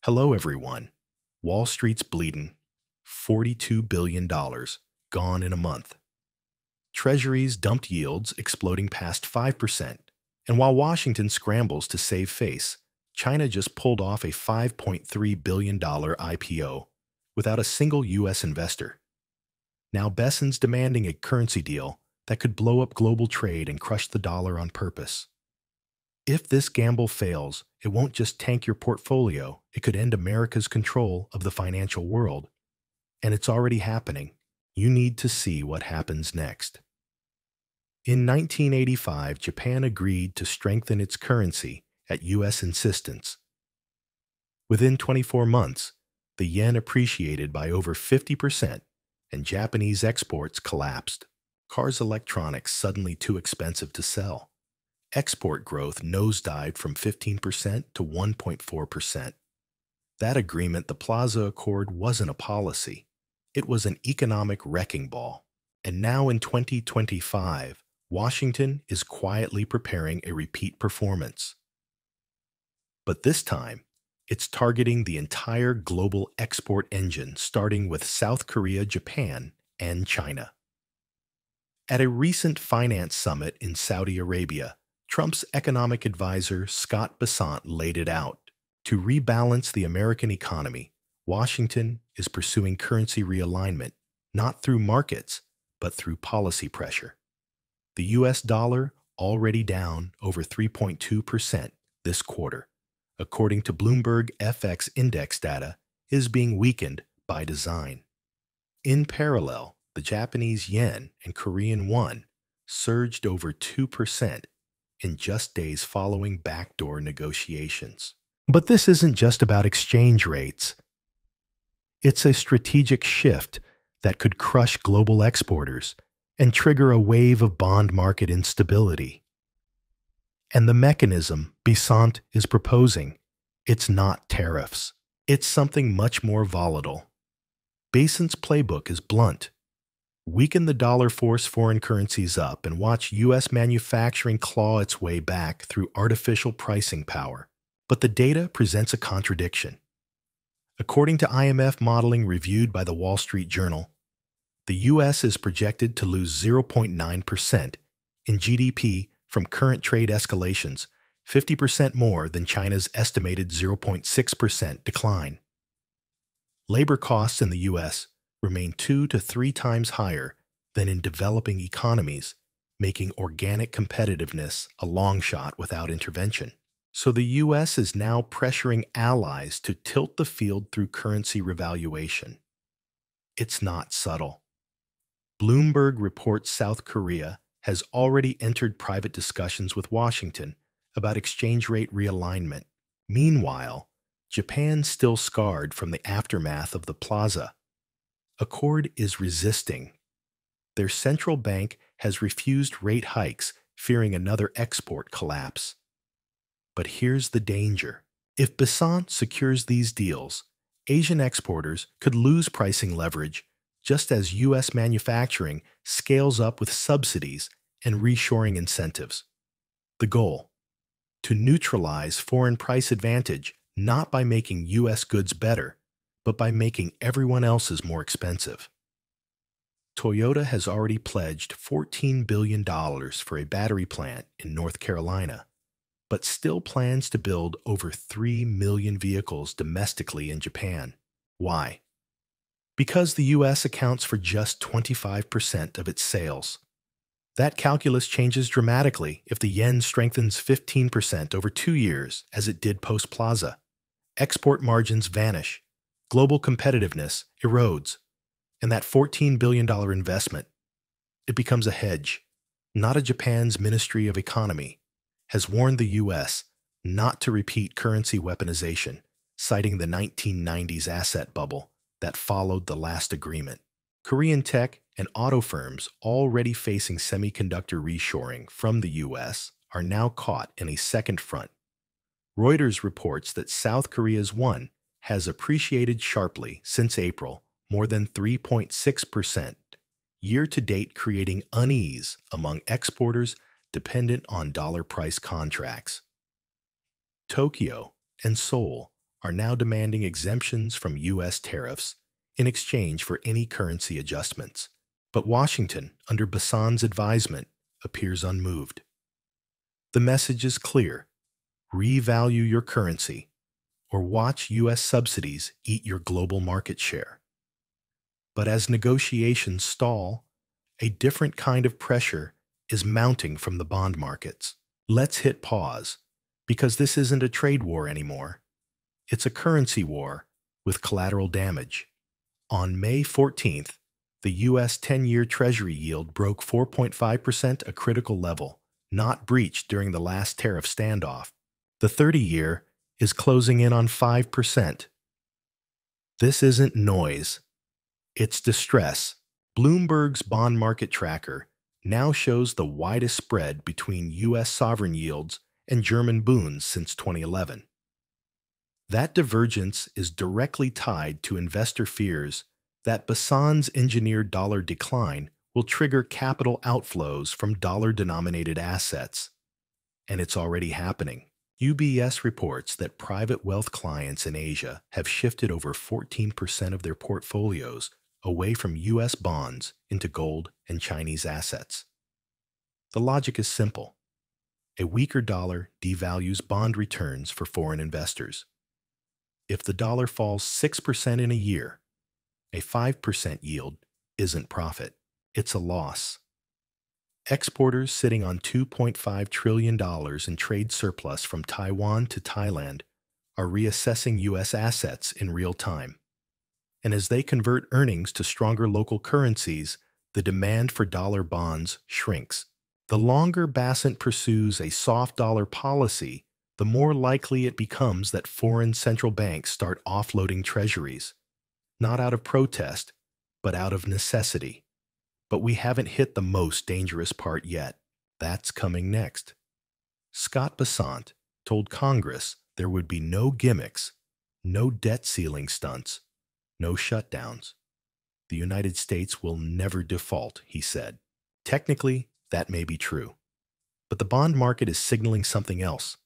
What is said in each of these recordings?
Hello, everyone. Wall Street's bleeding. $42 billion gone in a month. Treasuries dumped yields exploding past 5%. And while Washington scrambles to save face, China just pulled off a $5.3 billion IPO without a single U.S. investor. Now Bessin's demanding a currency deal that could blow up global trade and crush the dollar on purpose. If this gamble fails, it won't just tank your portfolio, it could end America's control of the financial world. And it's already happening. You need to see what happens next. In 1985, Japan agreed to strengthen its currency at U.S. insistence. Within 24 months, the yen appreciated by over 50% and Japanese exports collapsed. Cars electronics suddenly too expensive to sell. Export growth nosedived from 15% to 1.4%. That agreement, the Plaza Accord, wasn't a policy. It was an economic wrecking ball. And now in 2025, Washington is quietly preparing a repeat performance. But this time, it's targeting the entire global export engine, starting with South Korea, Japan, and China. At a recent finance summit in Saudi Arabia, Trump's economic advisor Scott Bessent laid it out. To rebalance the American economy, Washington is pursuing currency realignment, not through markets, but through policy pressure. The U.S. dollar already down over 3.2% this quarter, according to Bloomberg FX index data, is being weakened by design. In parallel, the Japanese yen and Korean won surged over 2% in just days following backdoor negotiations. But this isn't just about exchange rates. It's a strategic shift that could crush global exporters and trigger a wave of bond market instability. And the mechanism Bessent is proposing, it's not tariffs. It's something much more volatile. Bessent's playbook is blunt. Weaken the dollar, force foreign currencies up, and watch U.S. manufacturing claw its way back through artificial pricing power. But the data presents a contradiction. According to IMF modeling reviewed by the Wall Street Journal, the U.S. is projected to lose 0.9% in GDP from current trade escalations, 50% more than China's estimated 0.6% decline. Labor costs in the U.S. remain 2 to 3 times higher than in developing economies, making organic competitiveness a long shot without intervention. So the U.S. is now pressuring allies to tilt the field through currency revaluation. It's not subtle. Bloomberg reports South Korea has already entered private discussions with Washington about exchange rate realignment. Meanwhile, Japan's still scarred from the aftermath of the Plaza Accord is resisting. Their central bank has refused rate hikes, fearing another export collapse. But here's the danger. If Bessent secures these deals, Asian exporters could lose pricing leverage, just as U.S. manufacturing scales up with subsidies and reshoring incentives. The goal? To neutralize foreign price advantage, not by making U.S. goods better, but by making everyone else's more expensive. Toyota has already pledged $14 billion for a battery plant in North Carolina, but still plans to build over 3 million vehicles domestically in Japan. Why? Because the U.S. accounts for just 25% of its sales. That calculus changes dramatically if the yen strengthens 15% over 2 years, as it did post-Plaza. Export margins vanish. Global competitiveness erodes, and that $14 billion investment, it becomes a hedge. Not a Japan's Ministry of Economy has warned the U.S. not to repeat currency weaponization, citing the 1990s asset bubble that followed the last agreement. Korean tech and auto firms already facing semiconductor reshoring from the U.S. are now caught in a second front. Reuters reports that South Korea's won has appreciated sharply since April, more than 3.6%, year-to-date, creating unease among exporters dependent on dollar price contracts. Tokyo and Seoul are now demanding exemptions from U.S. tariffs in exchange for any currency adjustments. But Washington, under Bassan's advisement, appears unmoved. The message is clear: revalue your currency, or watch U.S. subsidies eat your global market share. But as negotiations stall, a different kind of pressure is mounting from the bond markets. Let's hit pause, because this isn't a trade war anymore. It's a currency war with collateral damage. On May 14th, the U.S. 10-year Treasury yield broke 4.5%, a critical level, not breached during the last tariff standoff. The 30-year is closing in on 5%. This isn't noise. It's distress. Bloomberg's bond market tracker now shows the widest spread between U.S. sovereign yields and German Bunds since 2011. That divergence is directly tied to investor fears that Bassan's engineered dollar decline will trigger capital outflows from dollar-denominated assets. And it's already happening. UBS reports that private wealth clients in Asia have shifted over 14% of their portfolios away from U.S. bonds into gold and Chinese assets. The logic is simple. A weaker dollar devalues bond returns for foreign investors. If the dollar falls 6% in a year, a 5% yield isn't profit, it's a loss. Exporters sitting on $2.5 trillion in trade surplus from Taiwan to Thailand are reassessing U.S. assets in real time. And as they convert earnings to stronger local currencies, the demand for dollar bonds shrinks. The longer Bassan pursues a soft dollar policy, the more likely it becomes that foreign central banks start offloading treasuries, not out of protest, but out of necessity. But we haven't hit the most dangerous part yet. That's coming next. Scott Bessant told Congress there would be no gimmicks, no debt ceiling stunts, no shutdowns. The United States will never default, he said. Technically, that may be true. But the bond market is signaling something else,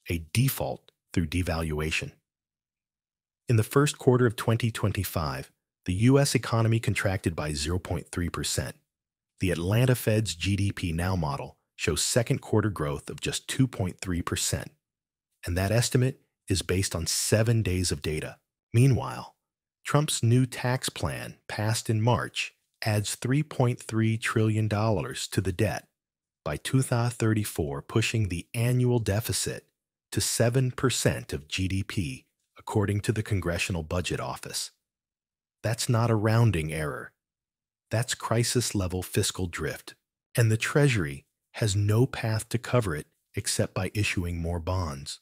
a default through devaluation. In the first quarter of 2025, the U.S. economy contracted by 0.3%. The Atlanta Fed's GDP Now model shows second quarter growth of just 2.3%. And that estimate is based on 7 days of data. Meanwhile, Trump's new tax plan, passed in March, adds $3.3 trillion to the debt, by 2034 pushing the annual deficit to 7% of GDP, according to the Congressional Budget Office. That's not a rounding error. That's crisis-level fiscal drift, and the Treasury has no path to cover it except by issuing more bonds.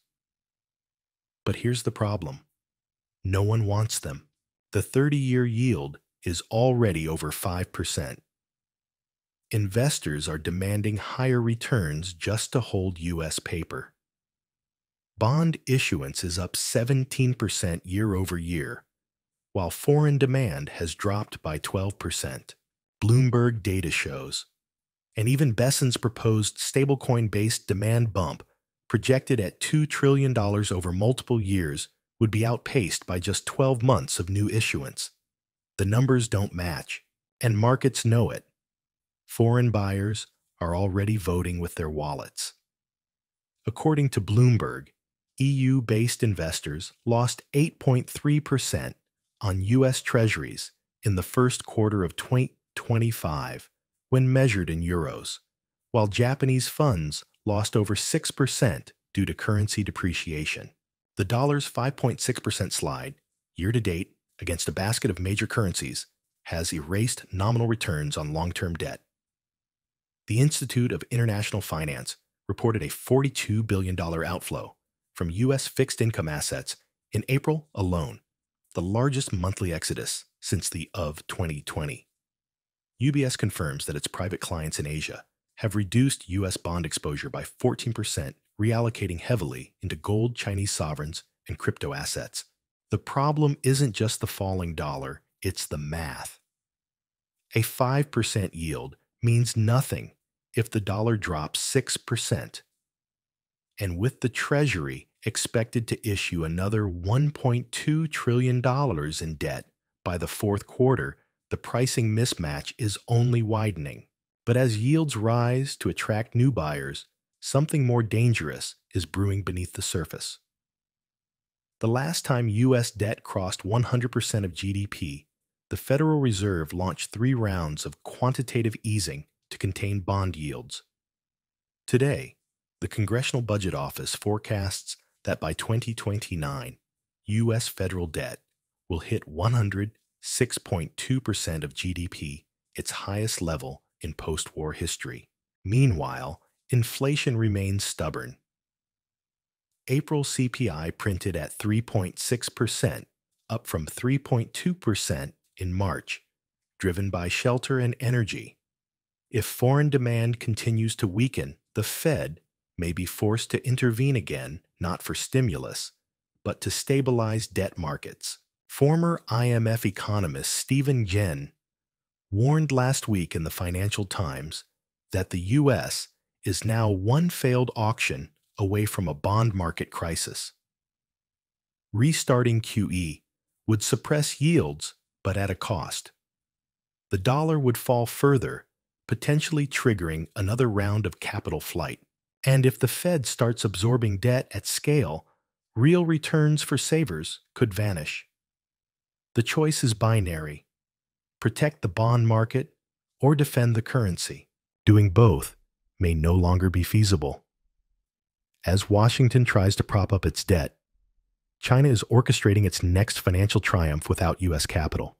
But here's the problem. No one wants them. The 30-year yield is already over 5%. Investors are demanding higher returns just to hold U.S. paper. Bond issuance is up 17% year over year, while foreign demand has dropped by 12%. Bloomberg data shows. And even Bassan's proposed stablecoin-based demand bump, projected at $2 trillion over multiple years, would be outpaced by just 12 months of new issuance. The numbers don't match, and markets know it. Foreign buyers are already voting with their wallets. According to Bloomberg, EU-based investors lost 8.3% on U.S. Treasuries in the first quarter of 2025 when measured in euros, while Japanese funds lost over 6% due to currency depreciation. The dollar's 5.6% slide, year-to-date, against a basket of major currencies, has erased nominal returns on long-term debt. The Institute of International Finance reported a $42 billion outflow from U.S. fixed income assets in April alone, the largest monthly exodus since the of 2020. UBS confirms that its private clients in Asia have reduced U.S. bond exposure by 14%, reallocating heavily into gold, Chinese sovereigns, and crypto assets. The problem isn't just the falling dollar, it's the math. A 5% yield means nothing if the dollar drops 6%. And with the Treasury expected to issue another $1.2 trillion in debt by the fourth quarter. The pricing mismatch is only widening. But as yields rise to attract new buyers, something more dangerous is brewing beneath the surface. The last time U.S. debt crossed 100% of GDP, the Federal Reserve launched 3 rounds of quantitative easing to contain bond yields. Today, the Congressional Budget Office forecasts that by 2029, U.S. federal debt will hit 106.2% of GDP, its highest level in post-war history. Meanwhile, inflation remains stubborn. April CPI printed at 3.6%, up from 3.2% in March, driven by shelter and energy. If foreign demand continues to weaken, the Fed may be forced to intervene again, not for stimulus, but to stabilize debt markets. Former IMF economist Stephen Jen warned last week in the Financial Times that the U.S. is now one failed auction away from a bond market crisis. Restarting QE would suppress yields, but at a cost. The dollar would fall further, potentially triggering another round of capital flight. And if the Fed starts absorbing debt at scale, real returns for savers could vanish. The choice is binary: protect the bond market or defend the currency. Doing both may no longer be feasible. As Washington tries to prop up its debt, China is orchestrating its next financial triumph without U.S. capital.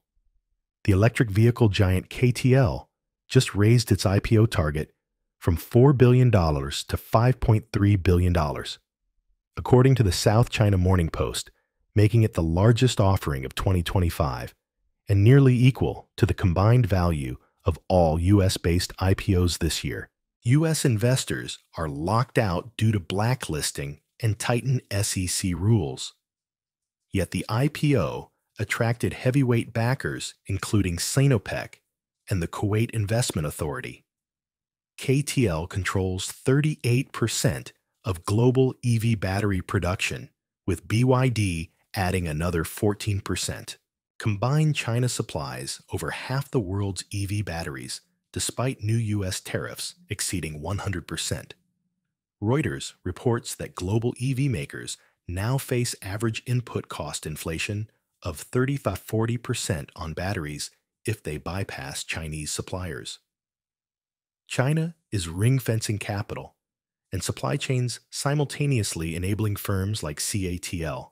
The electric vehicle giant KTL just raised its IPO target from $4 billion to $5.3 billion, according to the South China Morning Post, making it the largest offering of 2025 and nearly equal to the combined value of all U.S.-based IPOs this year. U.S. investors are locked out due to blacklisting and tightened SEC rules. Yet the IPO attracted heavyweight backers, including Sinopec and the Kuwait Investment Authority. KTL controls 38% of global EV battery production, with BYD adding another 14%. Combined, China supplies over half the world's EV batteries, despite new U.S. tariffs exceeding 100%. Reuters reports that global EV makers now face average input cost inflation of 35–40% on batteries if they bypass Chinese suppliers. China is ring-fencing capital and supply chains, simultaneously enabling firms like CATL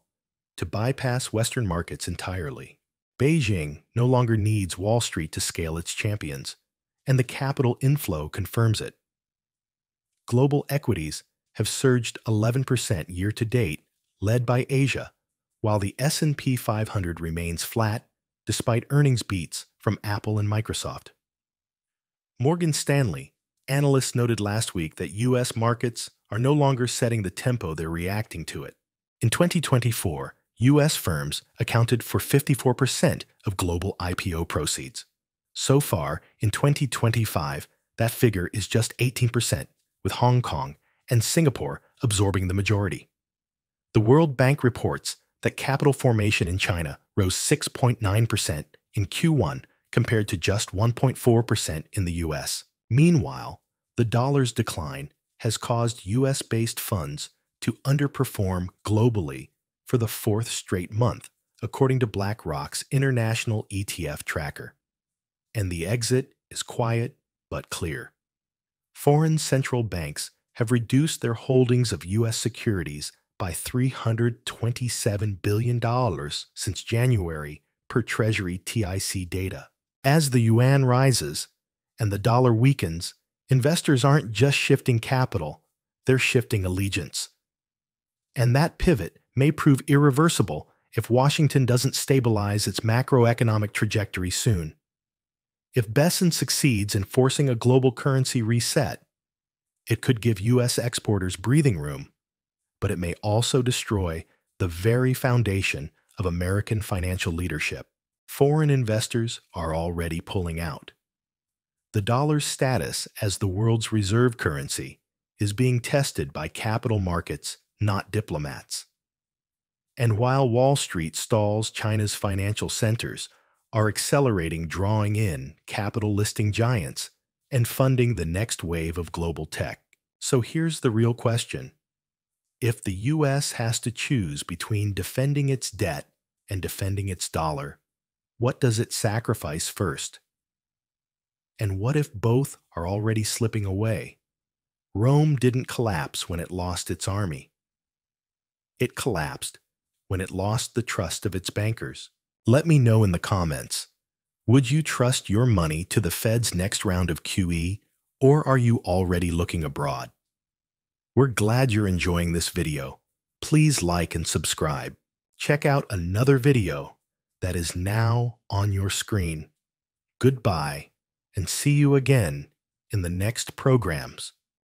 to bypass Western markets entirely. Beijing no longer needs Wall Street to scale its champions, and the capital inflow confirms it. Global equities have surged 11% year-to-date, led by Asia, while the S&P 500 remains flat despite earnings beats from Apple and Microsoft. Morgan Stanley analysts noted last week that U.S. markets are no longer setting the tempo, they're reacting to it. In 2024, U.S. firms accounted for 54% of global IPO proceeds. So far, in 2025, that figure is just 18%, with Hong Kong and Singapore absorbing the majority. The World Bank reports that capital formation in China rose 6.9% in Q1 compared to just 1.4% in the U.S. Meanwhile, the dollar's decline has caused U.S.-based funds to underperform globally for the 4th straight month, according to BlackRock's International ETF tracker. And the exit is quiet but clear. Foreign central banks have reduced their holdings of U.S. securities by $327 billion since January, per Treasury TIC data. As the yuan rises and the dollar weakens, investors aren't just shifting capital, they're shifting allegiance. And that pivot may prove irreversible if Washington doesn't stabilize its macroeconomic trajectory soon. If Besson succeeds in forcing a global currency reset, it could give U.S. exporters breathing room, but it may also destroy the very foundation of American financial leadership. Foreign investors are already pulling out. The dollar's status as the world's reserve currency is being tested by capital markets not diplomats. And while Wall Street stalls, China's financial centers are accelerating, drawing in capital listing giants and funding the next wave of global tech. So here's the real question. If the U.S. has to choose between defending its debt and defending its dollar, what does it sacrifice first? And what if both are already slipping away? Rome didn't collapse when it lost its army. It collapsed when it lost the trust of its bankers. Let me know in the comments. Would you trust your money to the Fed's next round of QE, or are you already looking abroad? We're glad you're enjoying this video. Please like and subscribe. Check out another video that is now on your screen. Goodbye, and see you again in the next programs.